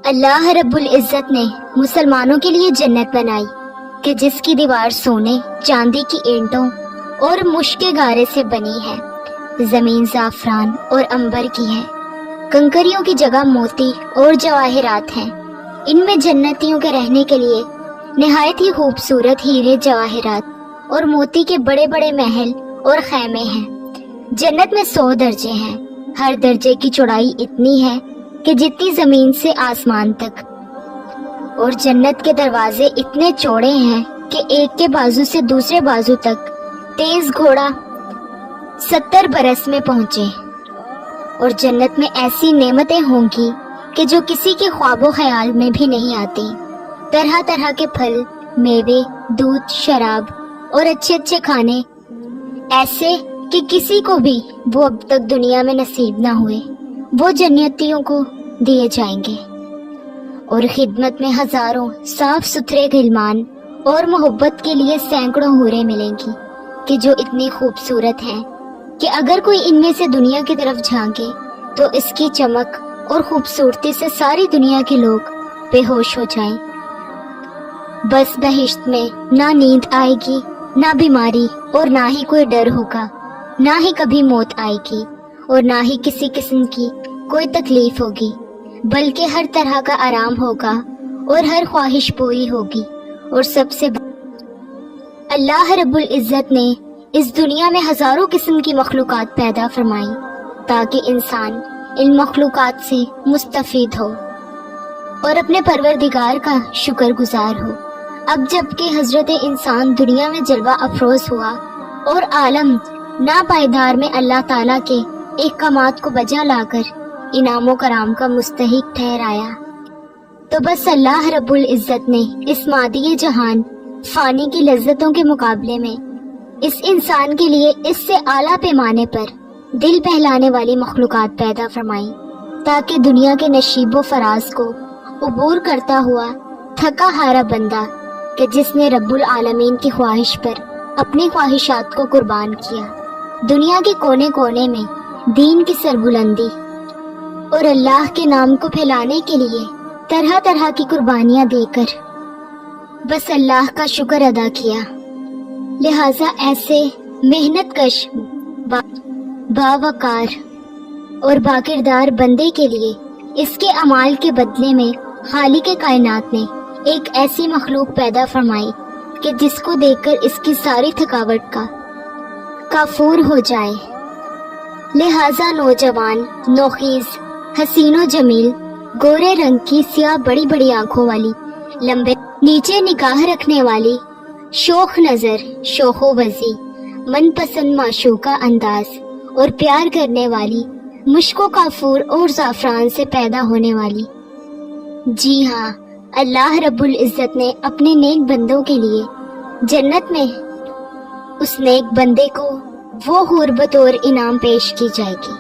اللہ رب العزت نے مسلمانوں کے لیے جنت بنائی کہ جس کی دیوار سونے چاندی کی اینٹوں اور مشک کے گارے سے بنی ہے، زمین زعفران اور عنبر کی ہے، کنکریوں کی جگہ موتی اور جواہرات ہیں۔ ان میں جنتیوں کے رہنے کے لیے نہایت ہی خوبصورت ہیرے جواہرات اور موتی کے بڑے بڑے محل اور خیمے ہیں۔ جنت میں 100 درجے ہیں، ہر درجے کی چوڑائی اتنی ہے کہ جتنی زمین سے آسمان تک، اور جنت کے دروازے اتنے چوڑے ہیں کہ ایک کے بازو سے دوسرے بازو تک تیز گھوڑا 70 برس میں پہنچے۔ اور جنت میں ایسی نعمتیں ہوں گی کہ جو کسی کے خواب و خیال میں بھی نہیں آتی، طرح طرح کے پھل، میوے، دودھ، شراب اور اچھے اچھے کھانے، ایسے کہ کسی کو بھی وہ اب تک دنیا میں نصیب نہ ہوئے، وہ جنتیوں کو دیے جائیں گے۔ اور خدمت میں ہزاروں صاف ستھرے غلمان اور محبت کے لیے سینکڑوں حوریں ملیں گی کہ جو اتنی خوبصورت ہیں کہ اگر کوئی ان میں سے دنیا کی طرف جھانکے تو اس کی چمک اور خوبصورتی سے ساری دنیا کے لوگ بے ہوش ہو جائیں۔ بس بہشت میں نہ نیند آئے گی، نہ بیماری، اور نہ ہی کوئی ڈر ہوگا، نہ ہی کبھی موت آئے گی، اور نہ ہی کسی قسم کی کوئی تکلیف ہوگی، بلکہ ہر طرح کا آرام ہوگا اور ہر خواہش پوری ہوگی۔ اور سب سے اللہ رب العزت نے اس دنیا میں ہزاروں قسم کی مخلوقات پیدا فرمائی تاکہ انسان ان مخلوقات سے مستفید ہو اور اپنے پروردگار کا شکر گزار ہو۔ اب جب کہ حضرت انسان دنیا میں جلوہ افروز ہوا اور عالم ناپائیدار میں اللہ تعالیٰ کے احکامات کو بجا لا کر انعام و کرام کا مستحق ٹھہرایا، تو بس اللہ رب العزت نے اس مادی جہان فانی کی لذتوں کے مقابلے میں اس انسان کے لیے اس سے اعلیٰ پیمانے پر دل بہلانے والی مخلوقات پیدا فرمائی تاکہ دنیا کے نشیب و فراز کو عبور کرتا ہوا تھکا ہارا بندہ کہ جس نے رب العالمین کی خواہش پر اپنی خواہشات کو قربان کیا، دنیا کے کونے کونے میں دین کی سربلندی اور اللہ کے نام کو پھیلانے کے لیے طرح طرح کی قربانیاں دے کر بس اللہ کا شکر ادا کیا۔ لہٰذا ایسے محنت کش باوقار اور باکردار بندے کے لیے اس کے اعمال کے بدلے میں خالق کائنات نے ایک ایسی مخلوق پیدا فرمائی کہ جس کو دیکھ کر اس کی ساری تھکاوٹ کا کافور ہو جائے۔ لہٰذا نوجوان، نوخیز، حسین و جمیل، گورے رنگ کی سیاہ بڑی بڑی آنکھوں والی، لمبے نیچے نگاہ رکھنے والی، شوخ نظر، شوخ و وزی، من پسند معشوقہ انداز اور پیار کرنے والی، مشک و کافور اور زعفران سے پیدا ہونے والی۔ جی ہاں، اللہ رب العزت نے اپنے نیک بندوں کے لیے جنت میں اس نیک بندے کو وہ حور بطور انعام پیش کی جائے گی۔